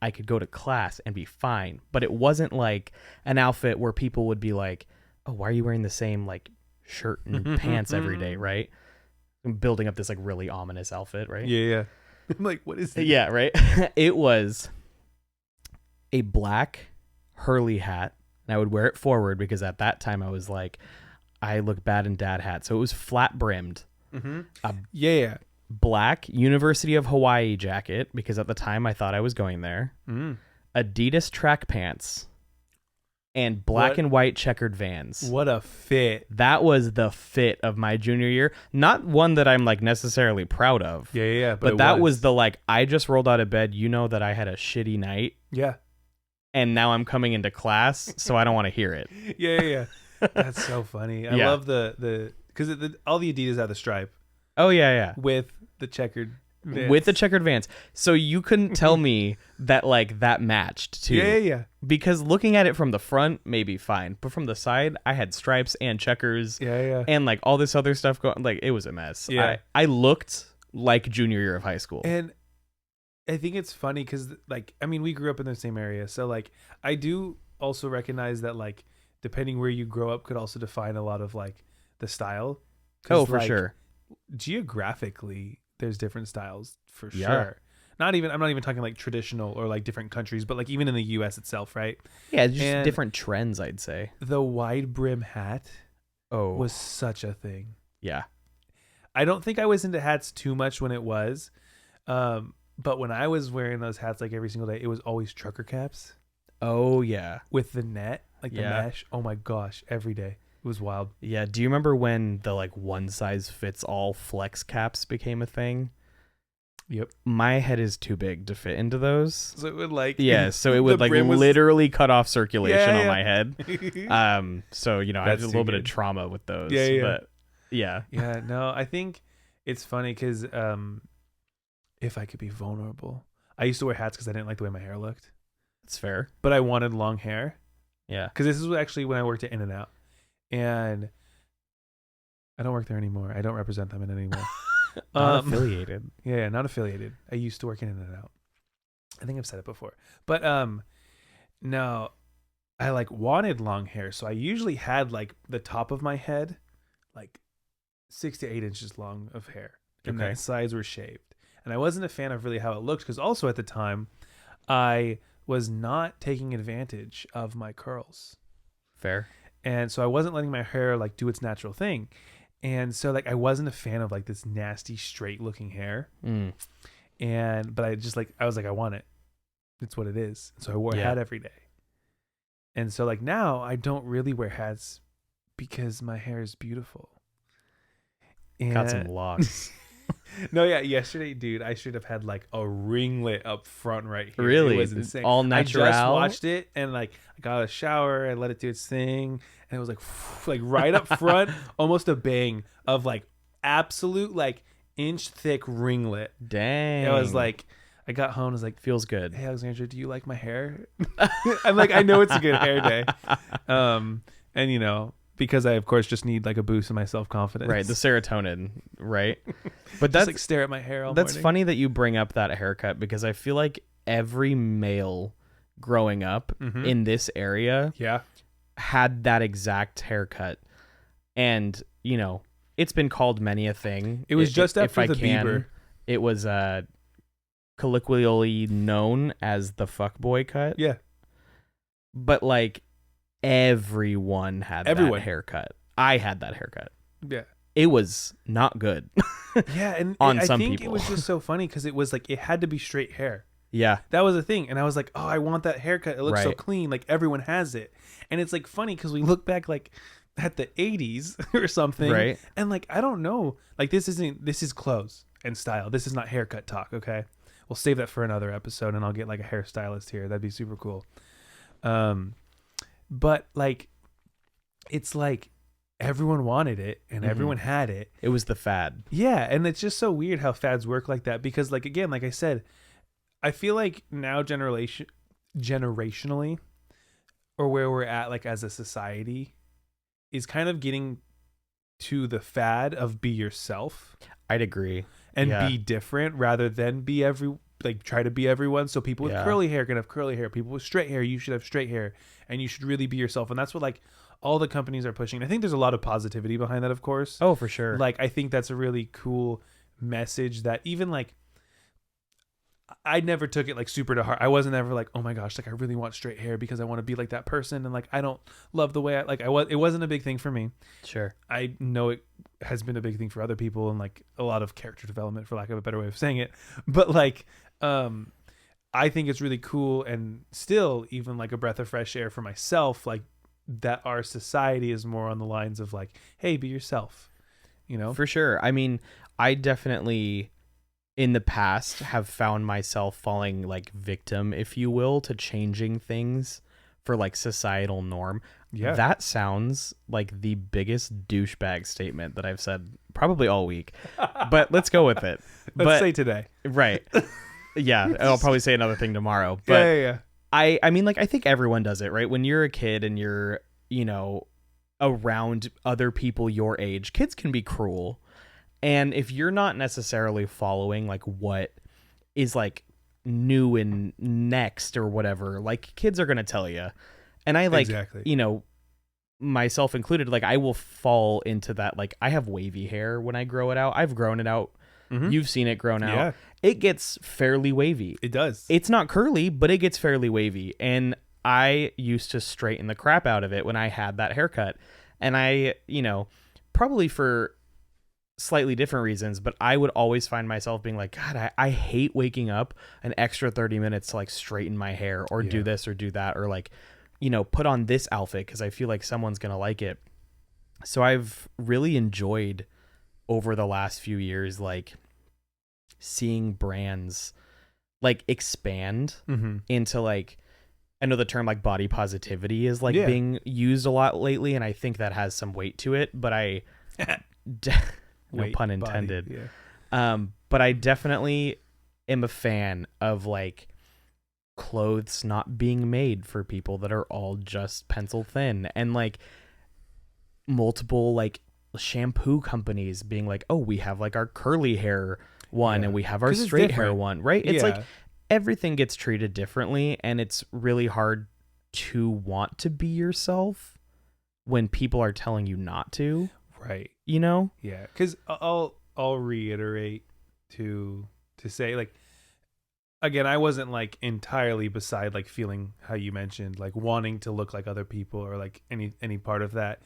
I could go to class and be fine. But it wasn't like an outfit where people would be like, oh, why are you wearing the same like shirt and pants every day, right? I'm building up this like really ominous outfit, right? Yeah, yeah. I'm like, what is it? Yeah, right. It was a black Hurley hat, and I would wear it forward because at that time I was like, I look bad in dad hat. So it was flat brimmed. Mm-hmm. A Yeah. black University of Hawaii jacket because at the time I thought I was going there. Mm. Adidas track pants. And black and white checkered Vans. What a fit. That was the fit of my junior year. Not one that I'm like necessarily proud of. Yeah. But that was the like, I just rolled out of bed. You know that I had a shitty night. Yeah. And now I'm coming into class, so I don't want to hear it. Yeah. That's so funny. I love the because all the Adidas have the stripe. Oh, yeah. With the checkered Vans. With the checkered Vans. So you couldn't tell me that like that matched too. Yeah. Because looking at it from the front, maybe fine. But from the side, I had stripes and checkers. Yeah. And like all this other stuff going, like it was a mess. Yeah. I looked like junior year of high school. And I think it's funny because like, I mean, we grew up in the same area. So like, I do also recognize that like, depending where you grow up could also define a lot of like the style. Oh, for like, sure. Geographically, there's different styles for Yeah. sure. I'm not even talking like traditional or like different countries, but like even in the US itself, right? Yeah, just And different trends, I'd say. the wide brim hat was such a thing. Yeah. I don't think I was into hats too much when it was. But when I was wearing those hats like every single day, it was always trucker caps Oh, yeah. with the net, like the Yeah. mesh. Oh my gosh, every day. It was wild. Yeah. Do you remember when the like one size fits all flex caps became a thing? Yep. My head is too big to fit into those. So it would like Yeah, so it would the like brim was- literally cut off circulation Yeah. on my head. So you know, I had That's a little too bit of good. trauma with those. Yeah. But yeah. Yeah, no, I think it's funny because if I could be vulnerable, I used to wear hats because I didn't like the way my hair looked, It's fair. but I wanted long hair Yeah. because this is actually when I worked at In-N-Out, and I don't work there anymore. I don't represent them in it anymore. Not affiliated. Yeah, not affiliated. I used to work in In-N-Out. I think I've said it before, but no, I like wanted long hair, so I usually had like the top of my head, like 6 to 8 inches long of hair, and Okay. the sides were shaved. And I wasn't a fan of really how it looked because also at the time, I was not taking advantage of my curls, Fair. and so I wasn't letting my hair like do its natural thing, and so like I wasn't a fan of like this nasty straight looking hair. But I just like, I was like, I want it. It's what it is. So I wore a Yeah. hat every day. And so like now I don't really wear hats because my hair is beautiful. Got some locks. No, yeah. Yesterday, dude, I should have had like a ringlet up front right here. Really? It was insane. All I just natural? watched it and like I got a shower. I let it do its thing. And it was like right up front, almost a bang of like absolute like inch thick ringlet. Dang. I was like, I got home. I was like, feels good. "Hey, Alexandra, do you like my hair?" I'm like, I know it's a good hair day. And you know, because I of course just need like a boost in my self-confidence. Right, the serotonin, right? But just that's like stare at my hair all that's morning. funny that you bring up that haircut because I feel like every male growing up Mhm. in this area Yeah. had that exact haircut. And, you know, it's been called many a thing. It was If- just if after I the can, Bieber. It was colloquially known as the fuckboy cut. Yeah. But like everyone had Everyone. that haircut. I had that haircut. Yeah. It was not good. Yeah, and On I some think people. it was just so funny because it was like it had to be straight hair. Yeah. That was the thing, and I was like, "Oh, I want that haircut. It looks so Right. clean. Like everyone has it." And it's like funny because we look back like at the '80s or something, Right. And like I don't know, like this is clothes and style. This is not haircut talk. Okay, we'll save that for another episode, and I'll get like a hairstylist here. That'd be super cool. But like, it's like everyone wanted it and Mhm. everyone had it. It was the fad. Yeah, and it's just so weird how fads work like that because like again, like I said, I feel like now generationally or where we're at like as a society is kind of getting to the fad of be yourself I'd agree. and Yeah. be different rather than be try to be everyone. So people with Yeah. curly hair can have curly hair. People with straight hair, you should have straight hair, and you should really be yourself. And that's what like all the companies are pushing. I think there's a lot of positivity behind that, of course. Oh, for sure. Like I think that's a really cool message that even like I never took it like super to heart. I wasn't ever like, oh my gosh, like I really want straight hair because I want to be like that person, and like I don't love the way I was. It wasn't a big thing for me. Sure. I know it has been a big thing for other people, and like a lot of character development, for lack of a better way of saying it. But like, I think it's really cool, and still even like a breath of fresh air for myself, like that our society is more on the lines of like, hey, be yourself, you know? For sure. I mean, I definitely in the past have found myself falling like victim, if you will, to changing things for like societal norm. Yeah. That sounds like the biggest douchebag statement that I've said probably all week, but let's go with it. Let's say today. Right. Yeah. I'll probably say another thing tomorrow, but yeah. I mean, like, I think everyone does it, right? When you're a kid and you're, you know, around other people your age, kids can be cruel. And if you're not necessarily following like what is like new and next or whatever, like kids are going to tell you. And I like, you know, myself included, like I will fall into that. Like I have wavy hair when I grow it out. I've grown it out. Mm-hmm. You've seen it grown out. Yeah. It gets fairly wavy. It does. It's not curly, but it gets fairly wavy. And I used to straighten the crap out of it when I had that haircut. And I, you know, probably for slightly different reasons, but I would always find myself being like, God, I hate waking up an extra 30 minutes to like straighten my hair or do this or do that, or like, you know, put on this outfit because I feel like someone's going to like it. So I've really enjoyed over the last few years, like seeing brands like expand into like, I know the term like body positivity is like being used a lot lately, and I think that has some weight to it, but no pun intended. But I definitely am a fan of like clothes not being made for people that are all just pencil thin, and like multiple like shampoo companies being like, oh, we have like our curly hair one and we have our straight hair one, right? It's like everything gets treated differently, and it's really hard to want to be yourself when people are telling you not to. Right. You know? Yeah. Because I'll reiterate to say, like, again, I wasn't like entirely beside like feeling how you mentioned, like wanting to look like other people or like any part of that.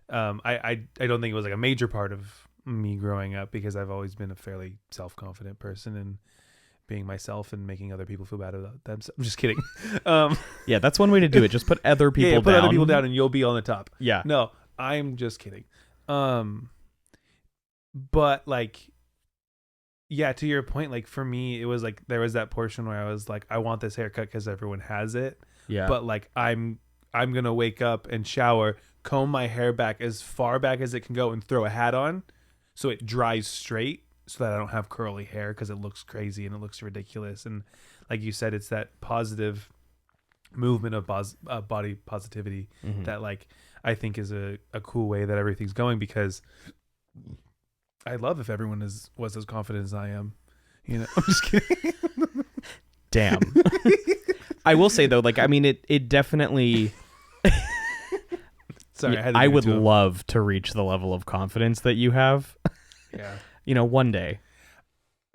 I don't think it was like a major part of me growing up, because I've always been a fairly self-confident person and being myself and making other people feel bad about themselves. I'm just kidding. Yeah, that's one way to do it. Just put other people down. Put other people down and you'll be on the top. Yeah. No, I'm just kidding. But like, yeah, to your point, like for me, it was like there was that portion where I was like, I want this haircut because everyone has it. Yeah. But like I'm gonna wake up and shower, comb my hair back as far back as it can go, and throw a hat on so it dries straight, so that I don't have curly hair because it looks crazy and it looks ridiculous. And like you said, it's that positive movement of body positivity that like I think is a cool way that everything's going, because I'd love if everyone was as confident as I am. You know, I'm just kidding. Damn. I will say though, like, I mean, it definitely. Sorry, I would love to reach the level of confidence that you have. Yeah. You know, one day.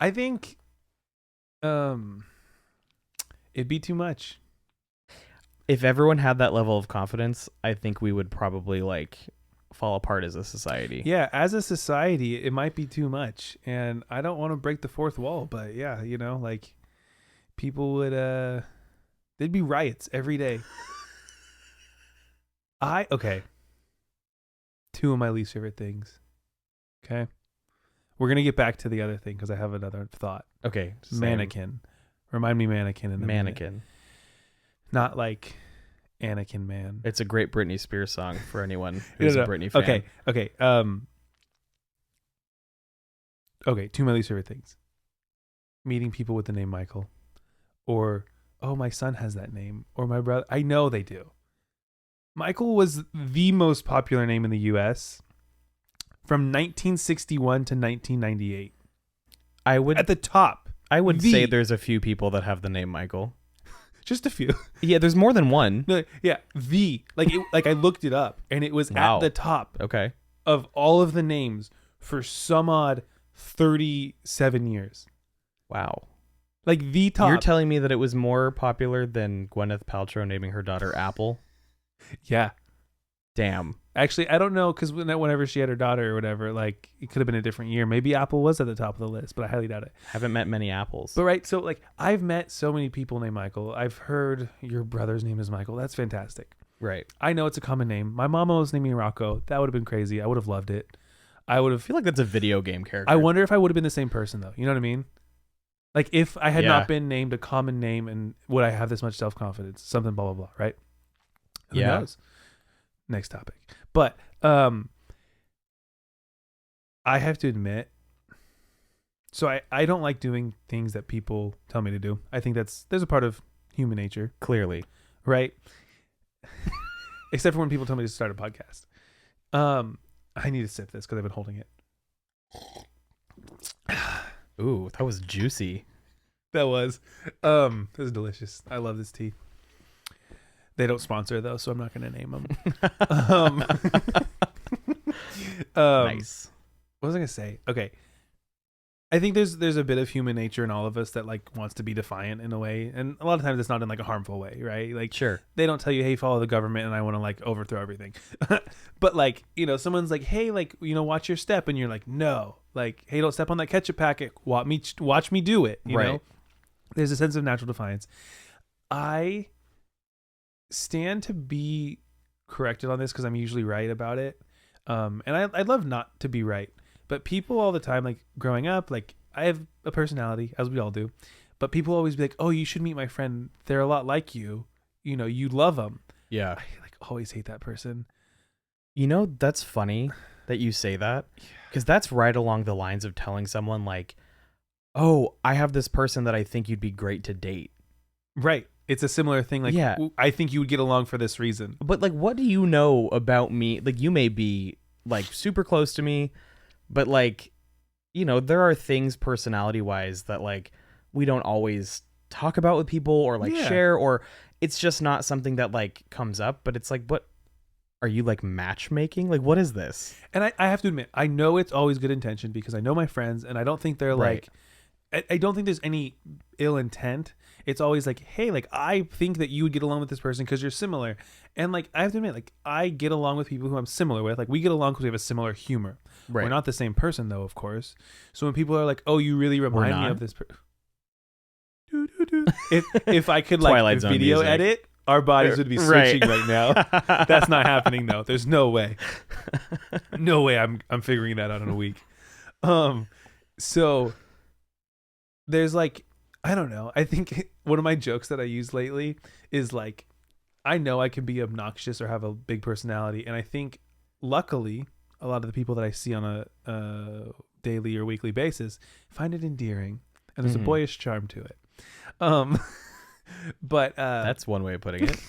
I think, it'd be too much. If everyone had that level of confidence, I think we would probably like fall apart as a society. Yeah, as a society, it might be too much, and I don't want to break the fourth wall, but yeah, you know, like people would there'd be riots every day. Okay. Two of my least favorite things. Okay. We're going to get back to the other thing because I have another thought. Okay. Mannequin. Remind me mannequin in the Mannequin. Minute. Not like Anakin Man. It's a great Britney Spears song for anyone who's a Britney fan. Okay. Okay, two of my least favorite things. Meeting people with the name Michael. Or, oh, my son has that name. Or my brother. I know they do. Michael was the most popular name in the U.S. from 1961 to 1998. I would at the top. I would say there's a few people that have the name Michael. Just a few. Yeah, there's more than one. No, yeah, like I looked it up, and it was at the top. Okay. Of all of the names for some odd 37 years. Wow. Like the top. You're telling me that it was more popular than Gwyneth Paltrow naming her daughter Apple? Yeah. Damn. Actually, I don't know, because whenever she had her daughter or whatever, like, it could have been a different year. Maybe Apple was at the top of the list, but I highly doubt it. Haven't met many apples. But right, so like, I've met so many people named Michael. I've heard your brother's name is Michael. That's fantastic. Right. I know it's a common name. My mama was naming me Rocco. That would have been crazy. I would have loved it. I feel like that's a video game character. I wonder if I would have been the same person though. You know what I mean? Like if I had not been named a common name, and would I have this much self-confidence? Something blah blah blah, right? Who knows? Next topic. But I have to admit, so I don't like doing things that people tell me to do. I think there's a part of human nature. Clearly. Right? Except for when people tell me to start a podcast. I need to sip this because I've been holding it. Ooh, that was juicy. That was delicious. I love this tea. They don't sponsor though, so I'm not going to name them. Nice. What was I going to say? Okay. I think there's a bit of human nature in all of us that like wants to be defiant in a way, and a lot of times it's not in like a harmful way, right? Like sure, they don't tell you, hey, follow the government, and I want to like overthrow everything. But like, you know, someone's like, hey, like, you know, watch your step, and you're like, no, like, hey, don't step on that ketchup packet. Watch me do it. You know, there's a sense of natural defiance. I stand to be corrected on this because I'm usually right about it, and I'd love not to be right. But people all the time, like growing up, like I have a personality, as we all do, but people always be like, oh, you should meet my friend. They're a lot like you. You know, you love them. Yeah. I like always hate that person. You know, that's funny that you say that, because that's right along the lines of telling someone like, oh, I have this person that I think you'd be great to date. Right. It's a similar thing. Like, yeah. I think you would get along for this reason. But like, what do you know about me? Like, you may be like super close to me, but like, you know, there are things personality wise that like we don't always talk about with people or like share, or it's just not something that like comes up. But it's like, what are you like matchmaking? Like, what is this? And I have to admit, I know it's always good intention because I know my friends, and I don't think they're like, I don't think there's any ill intent. It's always like, hey, like I think that you would get along with this person because you're similar. And like, I have to admit, like I get along with people who I'm similar with. Like we get along because we have a similar humor. Right. We're not the same person though, of course. So when people are like, oh, you really remind me of this person. If I could like Twilight Zone video music. edit, our bodies would be switching right now. That's not happening though. There's no way. No way I'm figuring that out in a week. So there's like, I don't know. I think one of my jokes that I use lately is like, I know I can be obnoxious or have a big personality. And I think luckily a lot of the people that I see on a daily or weekly basis find it endearing. And there's a boyish charm to it. But that's one way of putting it.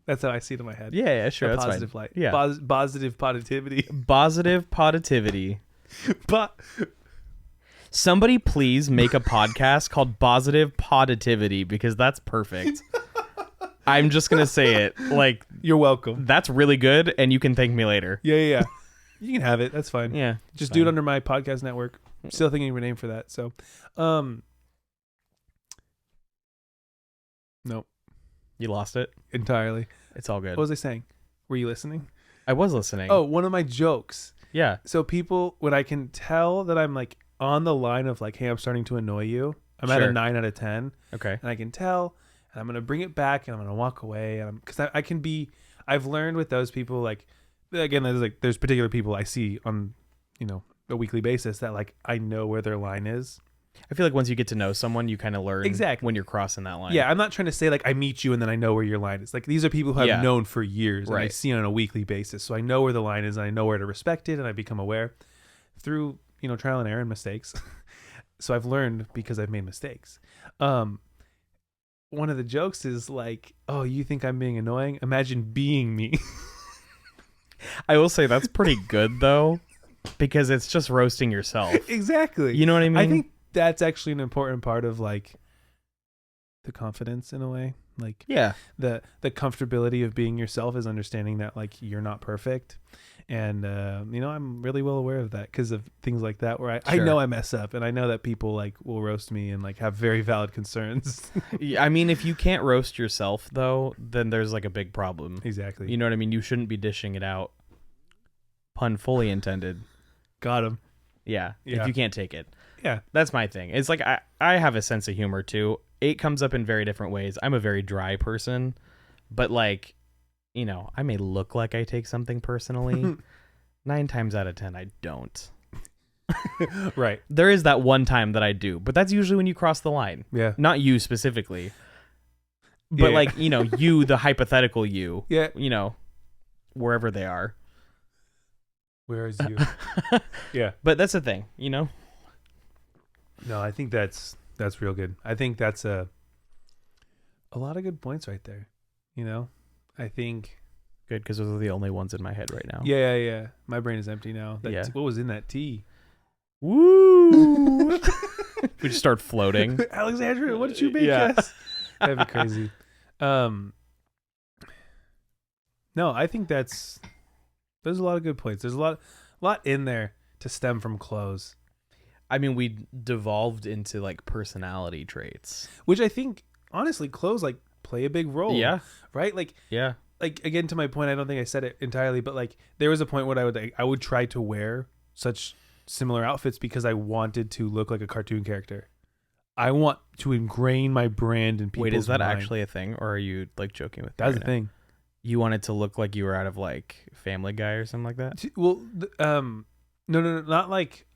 That's how I see it in my head. Yeah, sure. That's positive fine. light. Yeah. Positive positivity. Positive positivity. But somebody please make a podcast called Positive Positivity, because that's perfect. I'm just going to say it. Like, you're welcome. That's really good, and you can thank me later. Yeah. You can have it. That's fine. Yeah. Just do it under my podcast network. I'm still thinking of a name for that. So, nope. You lost it? Entirely. It's all good. What was I saying? Were you listening? I was listening. Oh, one of my jokes. Yeah. So people, when I can tell that I'm like on the line of like, hey, I'm starting to annoy you. I'm at a 9 out of 10. Okay. And I can tell, and I'm going to bring it back, and I'm going to walk away. And because I can be, I've learned with those people, like, again, there's particular people I see on, you know, a weekly basis that like, I know where their line is. I feel like once you get to know someone, you kind of learn exactly when you're crossing that line. Yeah, I'm not trying to say like I meet you and then I know where your line is. Like these are people who I've known for years and I see on a weekly basis. So I know where the line is and I know where to respect it, and I become aware through, you know, trial and error and mistakes. So I've learned because I've made mistakes. One of the jokes is like, oh, you think I'm being annoying? Imagine being me. I will say that's pretty good though, because it's just roasting yourself. Exactly. You know what I mean? I think that's actually an important part of like the confidence in a way. Like Yeah. the comfortability of being yourself is understanding that like you're not perfect. And, I'm really well aware of that because of things like that where I Sure. know I mess up and I know that people like will roast me and like have very valid concerns. I mean, if you can't roast yourself, though, then there's like a big problem. Exactly. You know what I mean? You shouldn't be dishing it out. Pun fully intended. Got him. Yeah. Yeah. If you can't take it. Yeah. That's my thing. It's like I have a sense of humor, too. It comes up in very different ways. I'm a very dry person. But like, I may look like I take something personally. 9 times out of 10, I don't. Right. There is that one time that I do, but that's usually when you cross the line. Yeah. Not you specifically, but Yeah. like, you, the hypothetical you, Yeah. Wherever they are. Where is you? Yeah. But that's the thing, No, I think that's real good. I think that's a lot of good points right there. I think. Good, because those are the only ones in my head right now. Yeah. My brain is empty now. Yeah. What was in that tea? Woo! We just start floating. Alexandra, what did you make Yeah. us? That'd be crazy. No, I think there's a lot of good points. There's a lot in there to stem from clothes. I mean, we devolved into like personality traits. Which I think, honestly, clothes like play a big role. Yeah. Right? Like, Yeah. like again, to my point, I don't think I said it entirely, but like there was a point where I would try to wear such similar outfits because I wanted to look like a cartoon character. I want to ingrain my brand in people's Wait, is that mind. actually a thing, or are you like joking with me? That was right the now? thing. You wanted to look like you were out of like Family Guy or something like that? Well, no, not like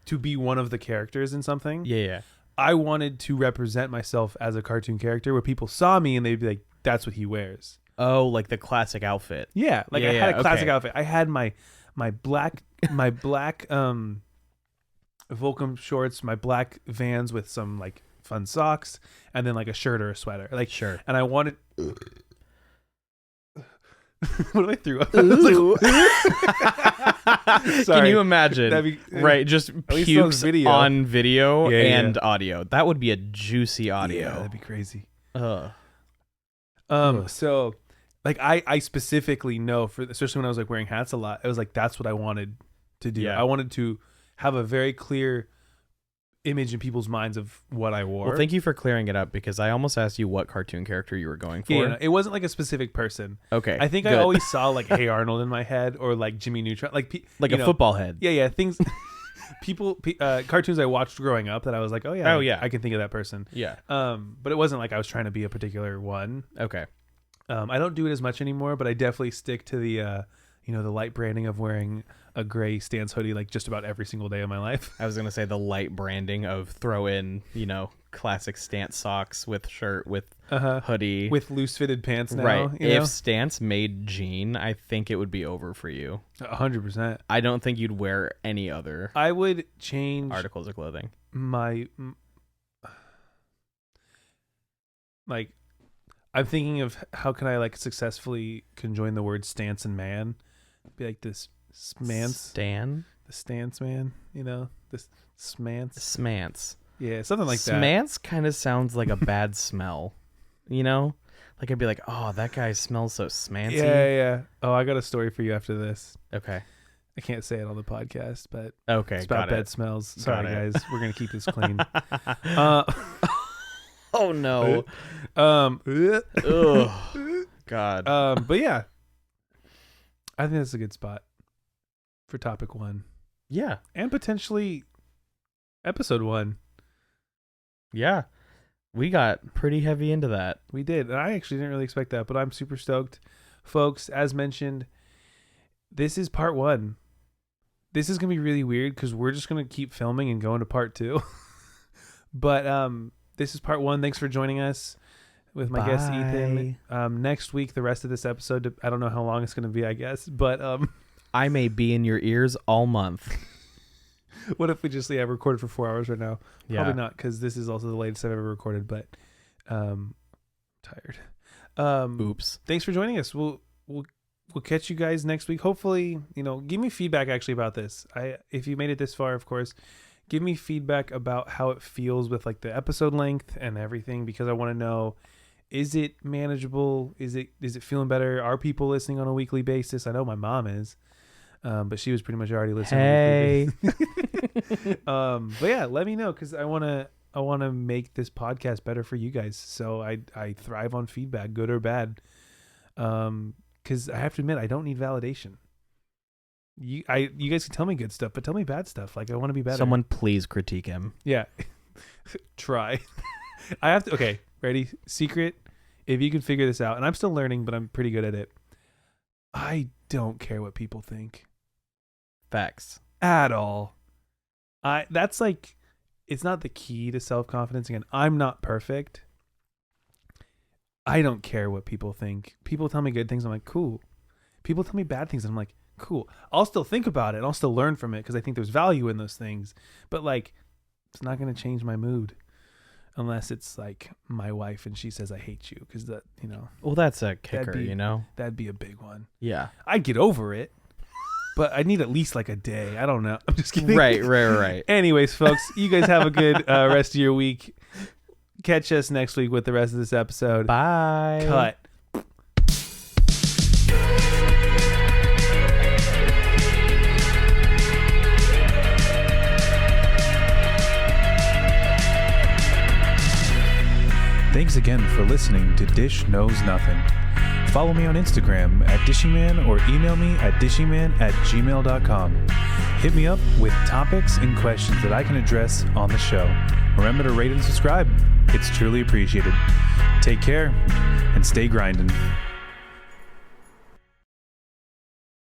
to be one of the characters in something. Yeah. I wanted to represent myself as a cartoon character where people saw me and they'd be like, "That's what he wears." Oh, like the classic outfit. Yeah, like Yeah, I had a classic okay. outfit. I had my black Volcom shorts, my black Vans with some like fun socks, and then like a shirt or a sweater. Like Sure. and I wanted. What did I throw up? I was like, sorry. Can you imagine? That'd be- Right, just least on pukes video. on video Yeah. and audio. That would be a juicy audio. Yeah, that'd be crazy. Ugh. So like I specifically know for especially when I was like wearing hats a lot, it was like that's what I wanted to do. Yeah. I wanted to have a very clear image in people's minds of what I wore. Well, thank you for clearing it up because I almost asked you what cartoon character you were going for. Yeah, no, it wasn't like a specific person. Okay. I think I good. always saw like Hey Arnold in my head or like Jimmy Neutron, like like a football head. Yeah, things. Cartoons I watched growing up that I was like, oh yeah, I can think of that person. Yeah. But it wasn't like I was trying to be a particular one. Okay. I don't do it as much anymore, but I definitely stick to the the light branding of wearing a gray Stance hoodie like just about every single day of my life. I was gonna say the light branding of throw in, classic Stance socks with shirt with hoodie With loose fitted pants now. right. You If know? Stance made jean, I think it would be over for you. 100%. I don't think you'd wear any other I would change articles of clothing. my like I'm thinking of how can I like successfully conjoin the word stance and man. Be like this smance, Stan? the stance man, this smance. Smance. Yeah, something like that. Smance kind of sounds like a bad smell. Like I'd be like, oh, that guy smells so smancy. Yeah. Oh, I got a story for you after this. Okay. I can't say it on the podcast, but Okay. it's about Got bad it. smells. Got Sorry, it. guys. We're gonna keep this clean. Oh no. Ugh. God. But yeah, I think that's a good spot for topic 1 Yeah. and potentially episode 1. Yeah. We got pretty heavy into that. We did. And I actually didn't really expect that, but I'm super stoked. Folks, as mentioned, this is part 1. This is going to be really weird because we're just going to keep filming and go into part 2. But this is part 1. Thanks for joining us with my guest, Ethan. Next week, the rest of this episode, I don't know how long it's going to be, I guess. But I may be in your ears all month. what if we just recorded for 4 hours right now? Yeah. Probably not, because this is also the latest I've ever recorded, but tired. Oops. Thanks for joining us. We'll catch you guys next week. Hopefully, give me feedback actually about this. If you made it this far, of course, give me feedback about how it feels with like the episode length and everything, because I want to know Is it manageable? Is it feeling better? Are people listening on a weekly basis? I know my mom is, but she was pretty much already listening. Hey. On a weekly basis. But yeah, let me know, because I want to make this podcast better for you guys. So I thrive on feedback, good or bad. Because I have to admit, I don't need validation. You guys can tell me good stuff, but tell me bad stuff. Like, I want to be better. Someone please critique him. Yeah. Try. I have to. Okay, ready? Secret. If you can figure this out, and I'm still learning, but I'm pretty good at it. I don't care what people think. Facts. At all. That's like, it's not the key to self-confidence. Again, I'm not perfect. I don't care what people think. People tell me good things, I'm like, cool. People tell me bad things, and I'm like, cool. I'll still think about it, and I'll still learn from it, because I think there's value in those things. But like, it's not going to change my mood unless it's like my wife and she says I hate you, because that, Well, that's a kicker, that'd be a big one. Yeah. I'd get over it, but I need at least like a day. I don't know. I'm just kidding. Right. Anyways, folks, you guys have a good rest of your week. Catch us next week with the rest of this episode. Bye. Cut. Thanks again for listening to Dish Knows Nothing. Follow me on Instagram at Dishyman, or email me at dishyman@gmail.com. Hit me up with topics and questions that I can address on the show. Remember to rate and subscribe. It's truly appreciated. Take care and stay grinding.